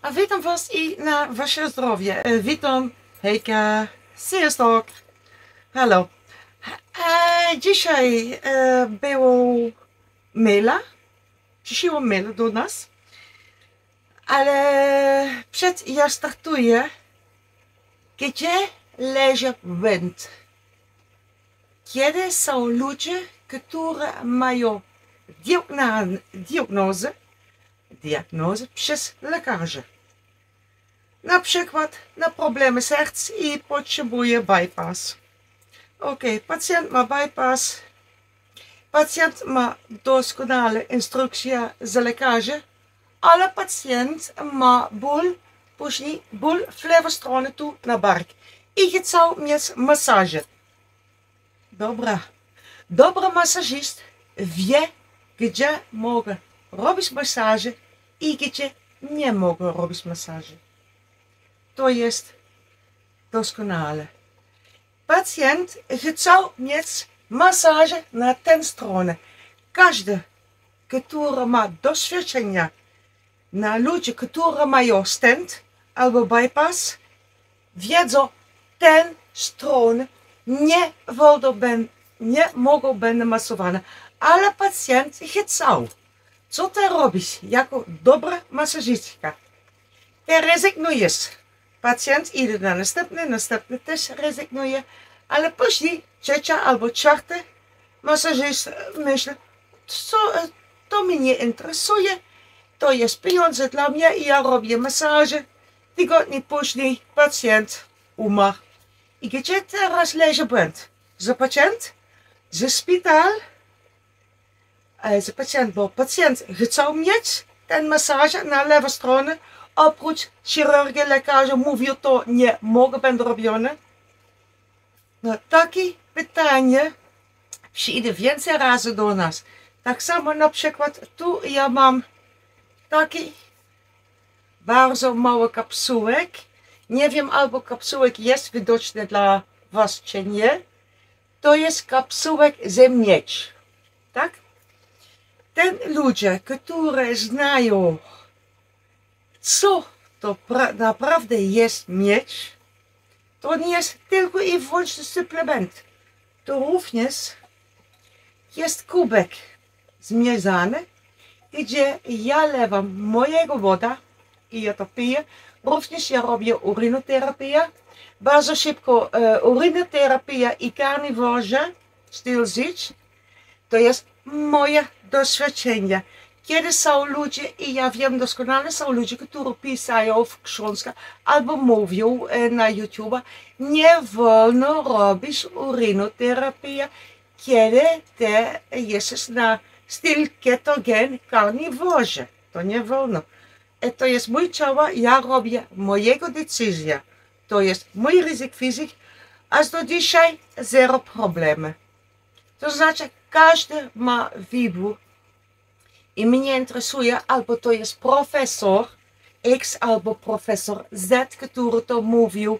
A witam Was i na Wasze zdrowie. Witam, hejka, sziasztok. Halo. Dzisiaj było maila, przyszło mail do nas, ale przed ja startuję, gdzie leży błąd? Kiedy są ludzie, którzy mają diagnozę przez lekarzy. Na przykład na problemy serc i potrzebuje bypass. Ok, pacjent ma bypass. Pacjent ma doskonale instrukcję z lekarzy, ale pacjent ma ból, później ból w lewą stronę tu na bark. I chcą mieć masażę. Dobry masażyst wie, gdzie mogę robić masażę i gdzie nie mogę robić masażę. To jest doskonale. Pacjent chce mieć masażę na tę stronę. Każdy, który ma doświadczenia na ludzi, którzy mają stent albo bypass, wiedzą, tę stronę nie mogą być masowane, ale pacjent chce. Co ty robisz jako dobra masażystka? Ty rezygnujesz. Pacjent idzie na następny też rezygnuje, ale później trzecia albo czwarta masażysta myśli, to mnie nie interesuje, to jest pieniądze dla mnie i ja robię masaże. Tygodnie później pacjent umarł. I gdzie teraz leży błąd? Że pacjent? Że szpital? Bo pacjent chce mieć tę masażę na lewą stronę, oprócz chirurga, lekarza mówią, to nie mogę być robione. No takie pytanie przyjdzie więcej razy do nas. Tak samo na przykład tu ja mam taki bardzo mały kapsułek. Nie wiem, albo kapsułek jest widoczny dla Was czy nie. To jest kapsułek z miedzi. Tak? Ten ludzie, którzy znają, co to naprawdę jest miedź, to nie jest tylko i wyłącznie suplement. To również jest kubek zmieszany, gdzie ja lewam mojego woda i ja to piję. Również ja robię urinoterapię. Bardzo szybko urinoterapię i karniworze, styl żyć. To jest moje doświadczenie. Kiedy są ludzie, i ja wiem doskonale, są ludzie, którzy pisają w książkach albo mówią na YouTube, nie wolno robić urinoterapię, kiedy ty jesteś na styl ketogen karniworze. To nie wolno. To jest mój ciało, ja robię mojego decyzję. To jest mój ryzyk fizyk, a do dzisiaj zero problemy. To znaczy, każdy ma wybór. I mnie interesuje, albo to jest profesor X, albo profesor Z, który to mówił,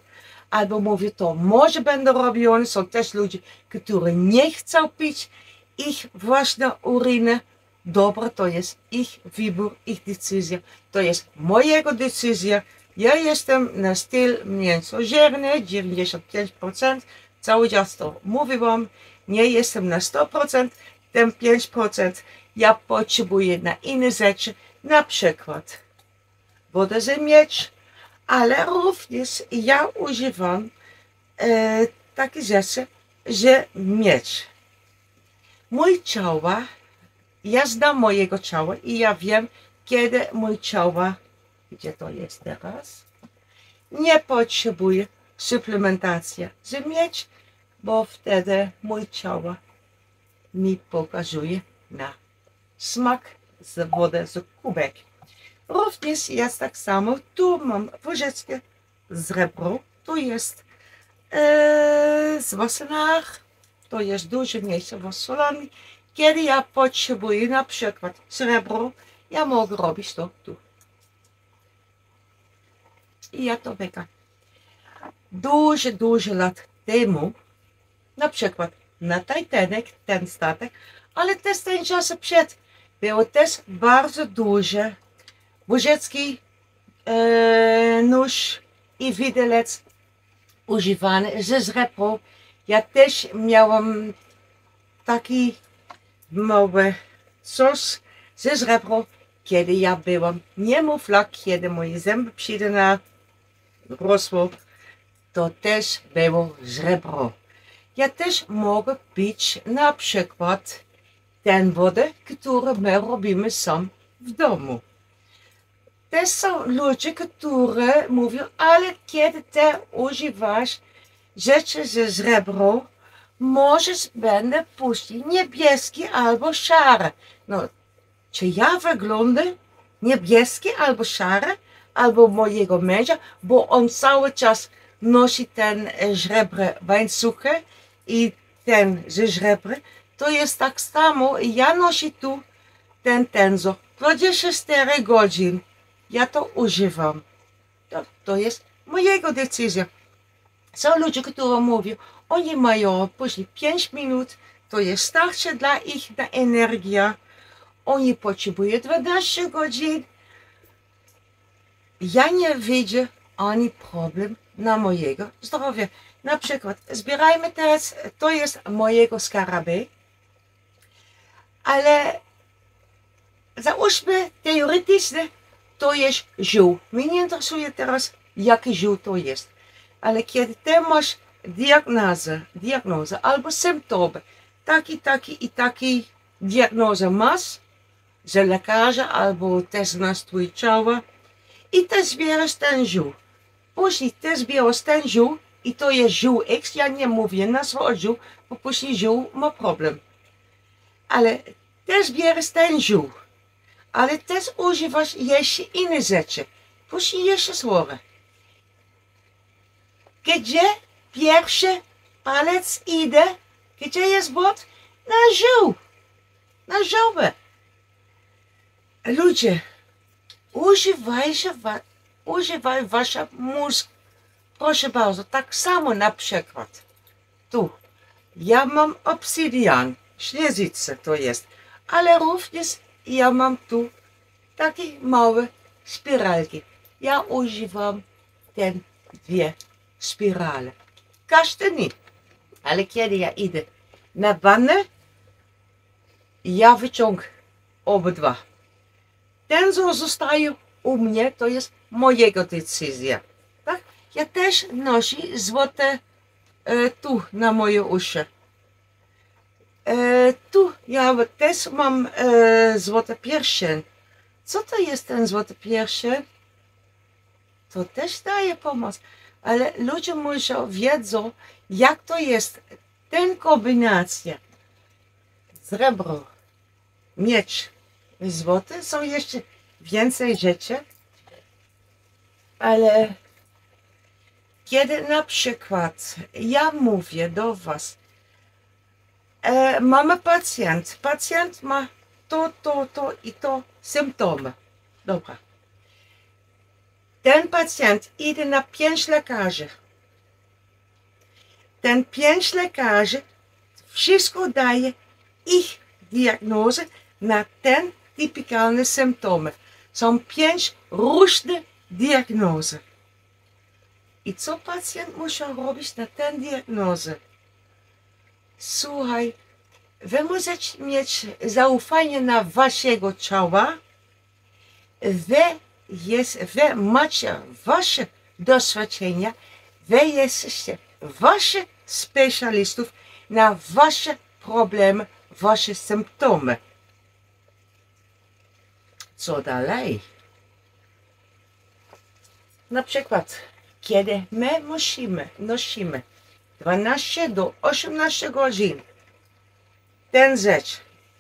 albo mówi, to może będę robione. Są też ludzie, którzy nie chcą pić ich własne uriny. Dobra, to jest ich wybór, ich decyzja. To jest mojego decyzja. Ja jestem na styl mięsożerny, 95%. Cały czas to mówiłam. Nie jestem na 100%, ten 5% ja potrzebuję na inne rzeczy, na przykład wodę z miedź, ale również ja używam takie rzeczy, że miedź. Mój ciało, ja znam mojego ciała i ja wiem, kiedy mój ciało, gdzie to jest teraz, nie potrzebuje suplementacji z miedź, bo wtedy mój ciało mi pokazuje na smak z wodę z kubek. Również jest tak samo, tu mam łyżeczkę srebro, tu jest z Wassenach, to jest duże miejsce w solami. Kiedy ja potrzebuję na przykład srebro, ja mogę robić to tu. I ja to wyka. Dużo lat temu, na przykład na Titanic, ten statek, ale też ten czas przed, było też bardzo duże łyżeczki nóż i widelec używany ze srebro. Ja też miałam taki mały coś ze srebro, kiedy ja byłam niemowlak, kiedy moje zęby przyjdą na rosło, to też było srebro. Ja też mogę pić na przykład tę wodę, którą my robimy sam w domu. To są ludzie, którzy mówią, ale kiedy ty używasz rzeczy ze srebro, możesz będę później niebieski albo szary. No, czy ja wyglądam niebieski albo szary, albo mojego męża, bo on cały czas nosi ten srebrny łańcuchy i ten ze srebry. To jest tak samo, ja noszę tu ten tenzor 24 godzin. Ja to używam. To jest mojego decyzja. Są ludzie, którzy mówią, oni mają później 5 minut, to jest starsze dla ich na energię. Oni potrzebują 12 godzin. Ja nie widzę ani problem na mojego zdrowia. Na przykład, zbierajmy teraz, to jest mojego skarabej, ale załóżmy teoretycznie, to jest ziół. Mnie nie interesuje teraz, jaki ziół to jest. Ale kiedy ty masz diagnozę albo symptomy, taki diagnozę masz, że lekarza albo też nastrój ciała i ty zbierasz ten ziół. Później ty zbierasz ten ziół i to jest ziół X, ja nie mówię nazwę o ziół, bo później ziół ma problem. Ale ty zbierasz ten ziół, ale też używasz jeszcze inne rzeczy. Później jeszcze słowa. Gdzie pierwszy palec idzie? Gdzie jest błąd? Na ziół. Na żołbę. Ludzie, używaj wasza mózg. Proszę bardzo, tak samo na przykład. Tu. Ja mam obsydian. Śledzice to jest. Ale również ja mam tu takie małe spiralki. Ja używam te dwie spirale. Każdy nie. Ale kiedy ja idę na wannę, ja wyciągam obydwa. Ten, co zostaje u mnie, to jest mojego decyzja. Tak? Ja też noszę złote tu na moje uszy. Tu ja też mam złoty pierścień. Co to jest ten złoty pierścień? To też daje pomoc. Ale ludzie muszą wiedzą, jak to jest. Ten kombinacja srebro, miecz i złoty są jeszcze więcej rzeczy. Ale kiedy na przykład ja mówię do was, mamy pacjent ma to i to symptomy. Dobra. Ten pacjent idzie na 5 lekarzy. Ten 5 lekarzy wszystko daje ich diagnozę na ten typikalne symptomy. Są 5 różne diagnozy. I co pacjent musi robić na tę diagnozę? Słuchaj, wy możecie mieć zaufanie na waszego ciała, wy macie wasze doświadczenia, wy jesteście wasze specjalistów na wasze problemy, wasze symptomy. Co dalej? Na przykład, kiedy my nosimy 12 do 18 godzin ten rzecz,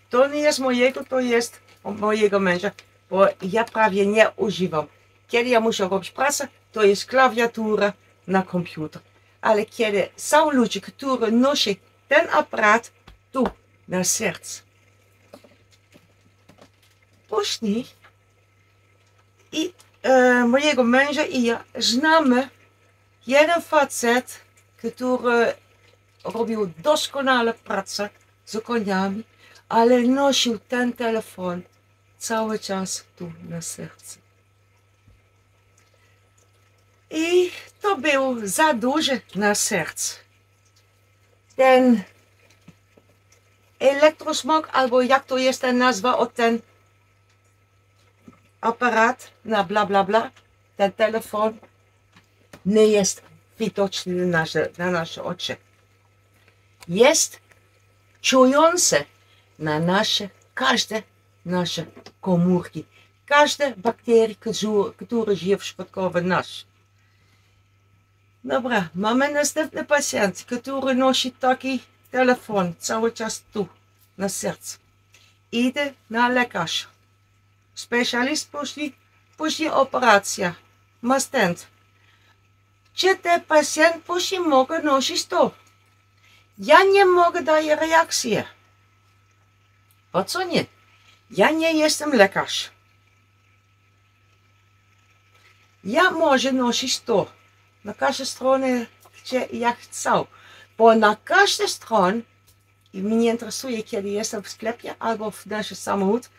to nie jest mojego, to jest mojego męża, bo ja prawie nie używam. Kiedy ja muszę robić pracę, to jest klawiatura na komputer. Ale kiedy są ludzie, którzy noszą ten aparat tu na serce. Później i mojego męża i ja znamy jeden facet, który robił doskonale pracę z koniami, ale nosił ten telefon cały czas tu na sercu. był za duży na serce. Ten elektrosmog, albo jak to jest ten nazwa od ten aparat, na bla bla bla, ten telefon, nie jest widoczny na nasze oczy. Jest czujący na każde nasze komórki, każde bakterie, które żyje w środku nas. Dobra, mamy następny pacjent, który nosi taki telefon cały czas tu, na sercu. Idę na lekarza. Specjalist później operacja. Ma stent. Czy ten pacjent później może nosić to? Ja nie mogę dać reakcji. Po co nie? Ja nie jestem lekarz. Ja mogę nosić to na każdej stronie, gdzie ja chcę. Bo na każdej stronie, i mnie interesuje, kiedy jestem w sklepie albo w naszym samochód,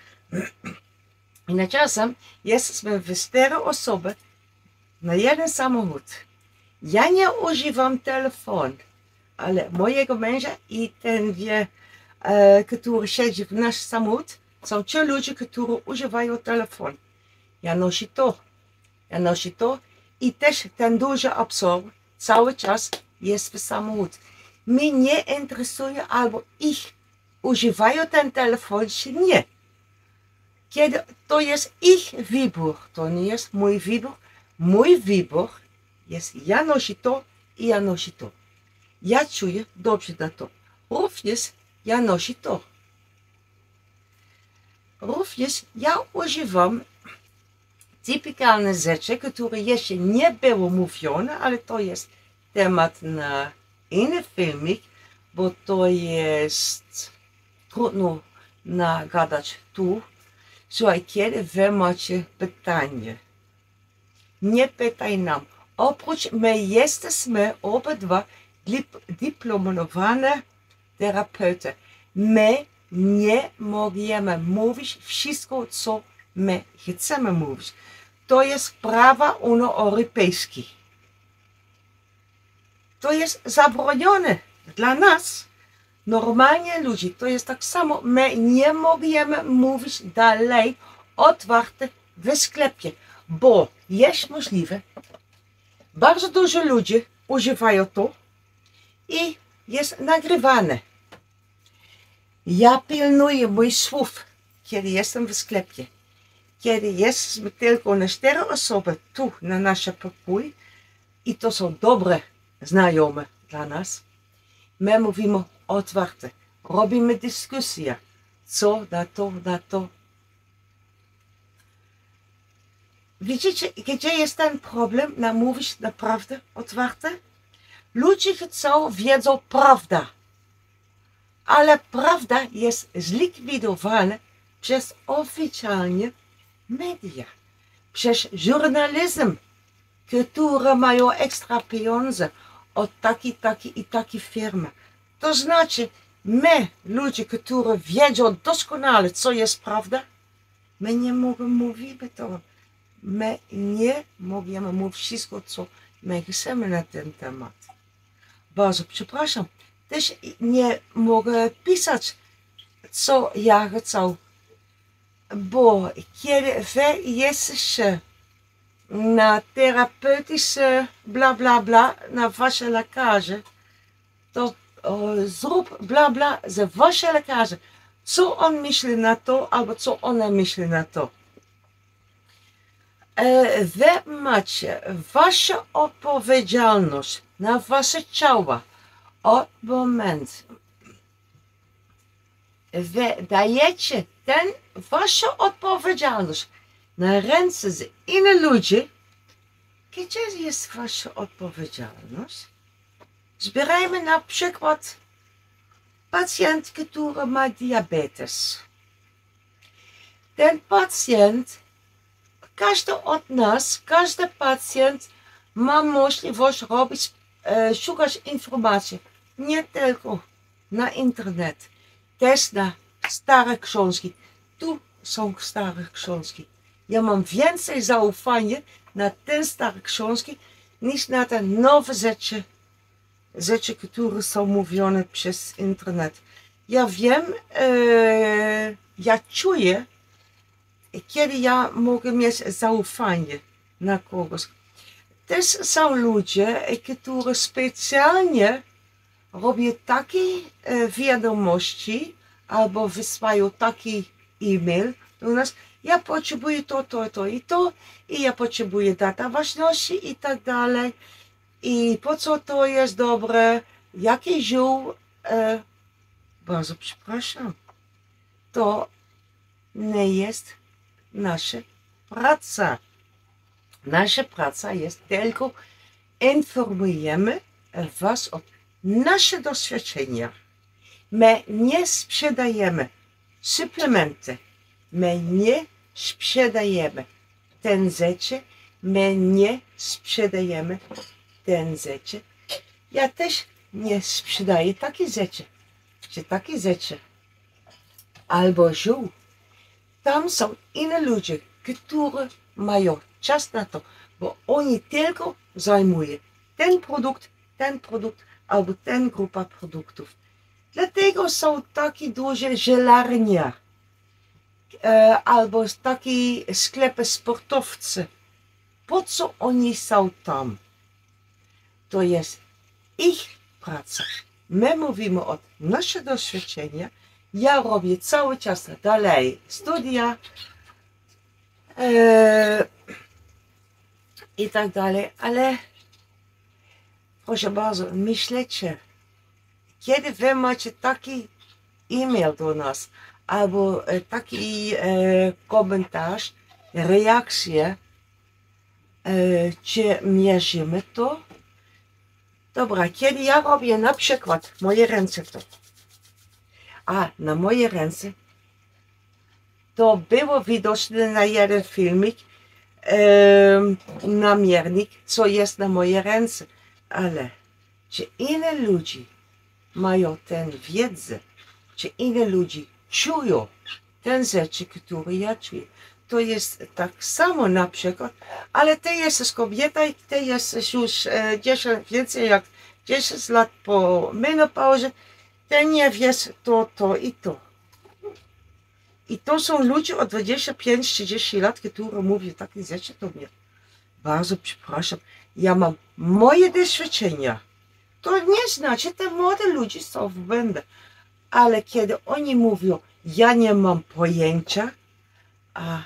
i na czasem jesteśmy w 4 osoby na jeden samochód. Ja nie używam telefonu, ale mojego męża i ten, który siedzi w nasz samochód, są ci ludzie, którzy używają telefon. Ja noszę to i też ten duży absorb cały czas jest w samochód. Mnie nie interesuje, albo ich używają ten telefon, czy nie. Kiedy to jest ich wybór, to nie jest mój wybór. Mój wybór jest, ja noszę to i ja noszę to. Ja czuję dobrze na to. Również ja noszę to. Również ja używam typikalne rzeczy, które jeszcze nie były mówione, ale to jest temat na inny filmik, bo to jest trudno nagadać tu. Słuchaj, kiedy wy macie pytanie, nie pytaj nam. Oprócz my jesteśmy obydwa dyplomowane terapeuty. My nie możemy mówić wszystko, co my chcemy mówić. To jest prawa Unii Europejskiej. To jest zabronione dla nas. Normalnie ludzi, to jest tak samo, my nie możemy mówić dalej otwarte w sklepie, bo jest możliwe, bardzo dużo ludzi używają to i jest nagrywane. Ja pilnuję moich słów, kiedy jestem w sklepie. Kiedy jesteśmy tylko na 4 osoby tu na naszym pokój i to są dobre znajome dla nas, my mówimy otwarte, robimy dyskusję, co na to. Widzicie, gdzie jest ten problem, na mówić naprawdę otwarte? Ludzie chcą, wiedzą prawdę, ale prawda jest zlikwidowana przez oficjalne media, przez żurnalizm, które mają ekstra pieniądze od takiej firmy. To znaczy, my, ludzie, którzy wiedzą doskonale, co jest prawda, my nie możemy mówić to. My nie możemy mówić wszystko, co my chcemy na ten temat. Bardzo przepraszam. Też nie mogę pisać, co ja chcę. Bo kiedy wy jesteście na terapeutyczne bla bla bla na wasze lekarze, to zrób bla bla ze wasze lekarze. Co on myśli na to, albo co ona myśli na to. Wy macie waszą odpowiedzialność na wasze ciała od momentu. Wy dajecie waszą odpowiedzialność na ręce z innych ludzi. Gdzie jest wasza odpowiedzialność? Zbierajmy na przykład pacjent, który ma diabetes. Ten pacjent, każdy od nas, każdy pacjent ma możliwość robić, szukać informacji. Nie tylko na internet, też na stare książki. Tu są stare książki. Ja mam więcej zaufania na te stare książki niż na te nowe rzeczy, które są mówione przez internet. Ja wiem, ja czuję, kiedy ja mogę mieć zaufanie na kogoś. Też są ludzie, którzy specjalnie robią takie wiadomości albo wysyłają taki e-mail do nas. Ja potrzebuję to i ja potrzebuję data ważności i tak dalej. I po co to jest dobre? Jakie ziół? Bardzo przepraszam. To nie jest nasza praca. Nasza praca jest tylko informujemy was o nasze doświadczenia. My nie sprzedajemy suplementy. My nie sprzedajemy ten rzeczy. My nie sprzedajemy ten rzeczy. Ja też nie sprzedaję takie rzeczy. Czy takie rzeczy. Albo ziół. Tam są inne ludzie, którzy mają czas na to, bo oni tylko zajmują ten produkt albo ten grupa produktów. Dlatego są takie duże żelarnie albo takie sklepy sportowcy. Po co oni są tam? To jest ich praca. My mówimy o nasze doświadczenia. Ja robię cały czas dalej studia i tak dalej, ale proszę bardzo, myślcie, kiedy wy macie taki e-mail do nas, albo taki komentarz, reakcję, czy mierzymy to? Dobra, kiedy ja robię na przykład moje ręce to, a na moje ręce to było widoczne na jeden filmik, namiernik, co jest na moje ręce, ale czy inne ludzie mają tę wiedzę, czy inne ludzie czują te rzeczy, które ja czuję. To jest tak samo na przykład, ale ty jesteś kobieta i ty jesteś już więcej jak 10 lat po menopauzie, ty nie wiesz to i to. I to są ludzie od 25-30 lat, którzy mówią takie rzeczy do mnie. Bardzo przepraszam, ja mam moje doświadczenia. To nie znaczy, że te młode ludzie są w błędzie. Ale kiedy oni mówią, ja nie mam pojęcia, a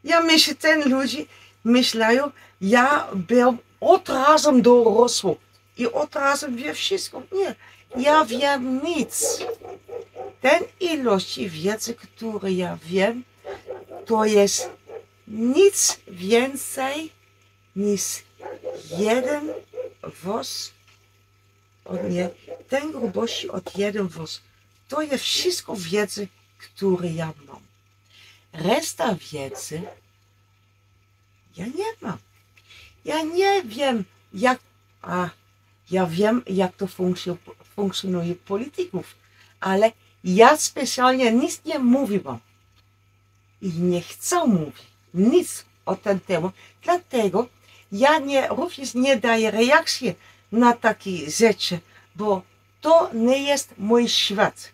ja myślę, że ten ludzie myślają, ja byłem od razu dorosły i od razu wiem wszystko. Nie, ja wiem nic. Ten ilość wiedzy, którą ja wiem, to jest nic więcej niż jeden włos od mnie, ten grubości od jeden włos. To jest wszystko wiedzy, które ja mam. Reszta wiedzy ja nie mam. Ja nie wiem, ja wiem, jak to funkcjonuje polityków, ale ja specjalnie nic nie mówiłam i nie chcę mówić nic o ten temat, dlatego ja również nie daję reakcji na takie rzeczy, bo to nie jest mój świat.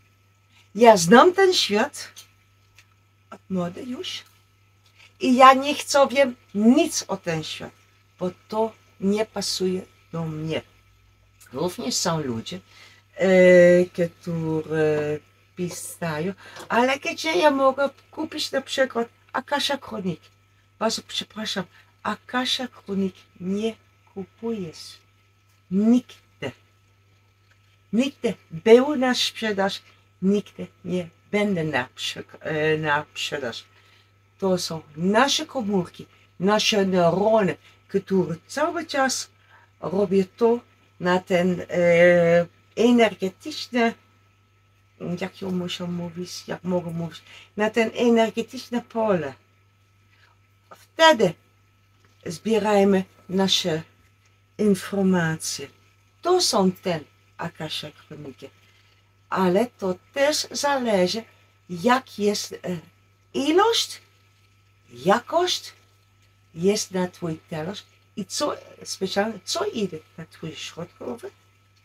Ja znam ten świat od młody już i ja nie chcę wiem nic o ten świat, bo to nie pasuje do mnie. Również są ludzie, którzy pisają, ale gdzie ja mogę kupić na przykład Akasha Chronik. Bardzo przepraszam, Akasha Chronik nie kupujesz. Nigdy. Nigdy był na sprzedaż, nigdy nie będę na sprzedaż. To są nasze komórki, nasze neurony, które cały czas robią to na ten energetyczny, jak ją muszę mówić, jak mogę mówić, na ten energetyczne pole. Wtedy zbierajmy nasze informacje. To są te Akasha Chroniki. Ale to też zależy, jak jest ilość, jakość jest na twój talerz I co specjalnie, co idzie na twój środkowy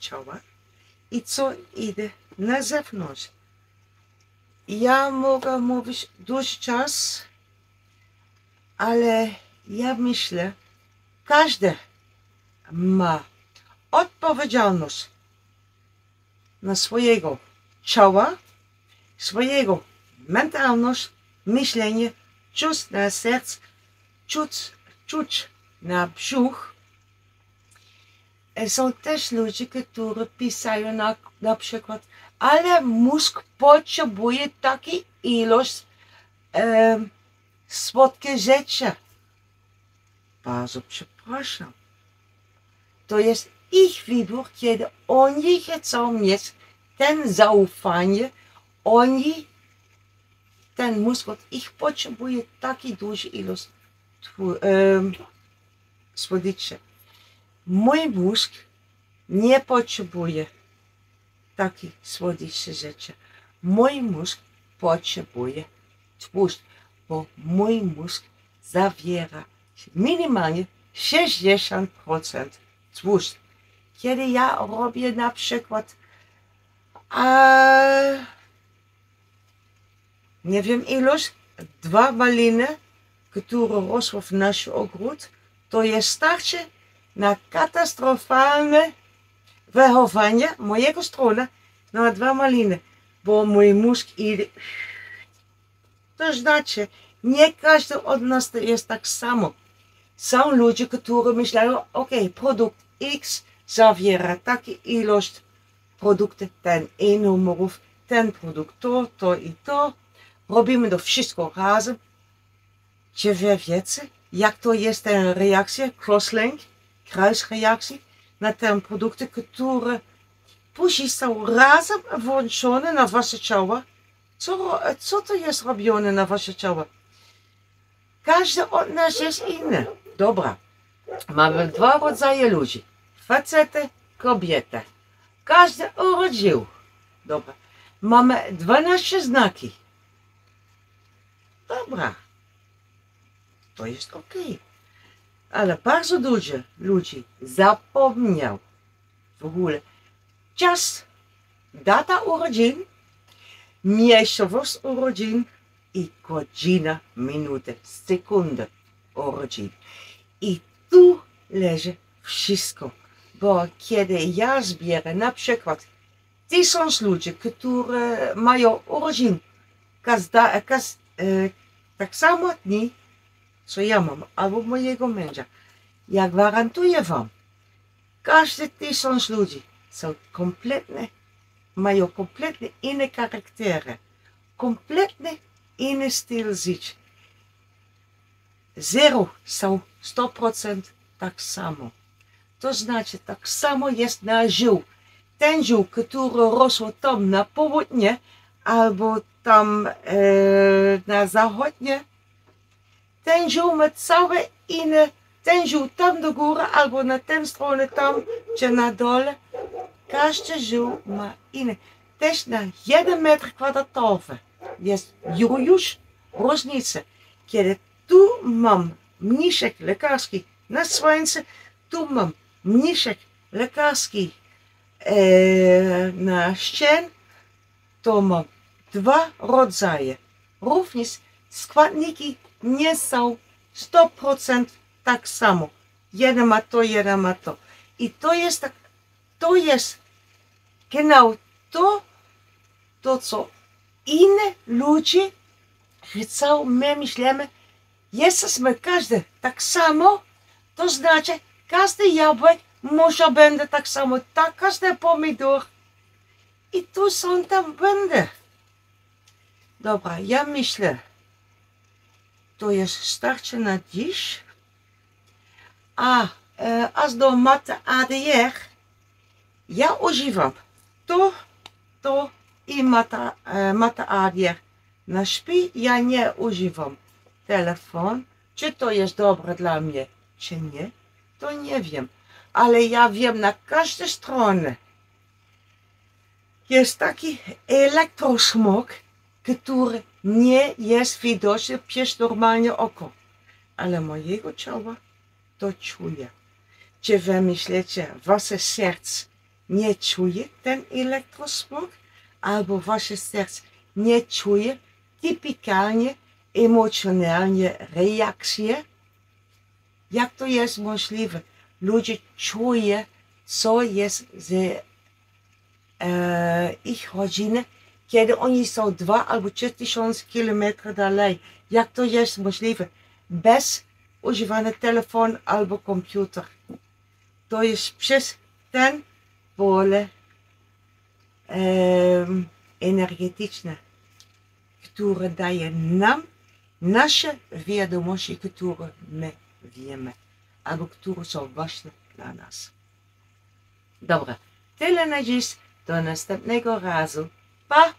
ciała i co idzie na zewnątrz. Ja mogę mówić dużo czas, ale ja myślę, każdy ma odpowiedzialność na swojego ciała, swojego mentalność, myślenie, czuć na serce, czuć na brzuch. Są też ludzie, którzy pisają na przykład, ale mózg potrzebuje takiej ilość słodkie rzeczy. Bardzo przepraszam. To jest ich wybór, kiedy oni chcą mieć ten zaufanie, ten mózg od ich potrzebuje takiej dużej ilość słodyczy. Mój mózg nie potrzebuje takich słodyczych rzeczy. Mój mózg potrzebuje tłuszcz, bo mój mózg zawiera minimalnie 60% tłuszcz. Kiedy ja robię na przykład nie wiem ilość, 2 maliny, które rosły w naszym ogród, to jest starczy na katastrofalne wychowanie mojego strony na 2 maliny, bo mój mózg idzie. To znaczy, nie każdy od nas jest tak samo. Są ludzie, którzy myślą, ok, produkt X zawiera taką ilość produktu, ten i numerów, ten produkt, to i to. Robimy to wszystko razem. Czy wy wiecie, jak to jest ta reakcja, crosslink, kruisreakcji na te produkty, które później są razem włączone na wasze ciało? Co to jest robione na wasze ciało? Każdy od nas jest inny. Dobra, mamy 2 rodzaje ludzi. Facety, kobiety. Każdy urodził. Dobra, mamy 12 znaki. Dobra, to jest ok. Ale bardzo dużo ludzi zapomniał w ogóle czas, data urodzin, miejscowość urodzin i godzina, minuta, sekundę urodzin. I tu leży wszystko, bo kiedy ja zbieram na przykład 1000 ludzi, którzy mają urodzin, tak samo dni, co ja mam, albo mojego męża, ja gwarantuję wam, każdy 1000 ludzi są mają kompletnie inne charaktery, kompletnie inny styl życia. 0 są 100% tak samo. To znaczy, tak samo jest na ziół. Ten ziół, który rosł tam na południe, albo tam na zachodnie, ten ziół ma całe inne, ten ziół tam do góry, albo na tę stronę tam, czy na dole. Każdy ziół ma inny. Też na 1 metr kwadratowy jest już różnica. Kiedy tu mam mniszek lekarski na słońcu, tu mam mniszek lekarski na ścian, to mam 2 rodzaje. Również składniki nie są 100% tak samo. Jeden ma to, jeden ma to. I to jest tak, to jest genau to co inne ludzie chcą, my myślimy, jesteśmy każdy tak samo, to znaczy każdy jabłek może będzie tak samo, tak każdy pomidor. I tu są tam błędy. Dobra, ja myślę, to jest starczy na dziś. A do mate ADR, ja używam to i mate ADR. Na śpi ja nie używam telefon. Czy to jest dobre dla mnie, czy nie, to nie wiem. Ale ja wiem, na każdej stronie jest taki elektrosmog, który nie jest widoczny przez normalne oko. Ale mojego ciała to czuje. Czy wy myślicie, wasze serce nie czuje ten elektrosmog, albo wasze serce nie czuje typikalnie, emocjonalnie reakcje? Jak to jest możliwe? Ludzie czują, co jest z ich rodziny, kiedy oni są 2 albo 3000 kilometrów dalej. Jak to jest możliwe? Bez używania telefonu albo komputer. To jest przez ten pole energetyczne, które daje nam nasze wiadomości, które my wiemy, albo które są ważne dla nas. Dobra, tyle na dziś, do następnego razu. Pa!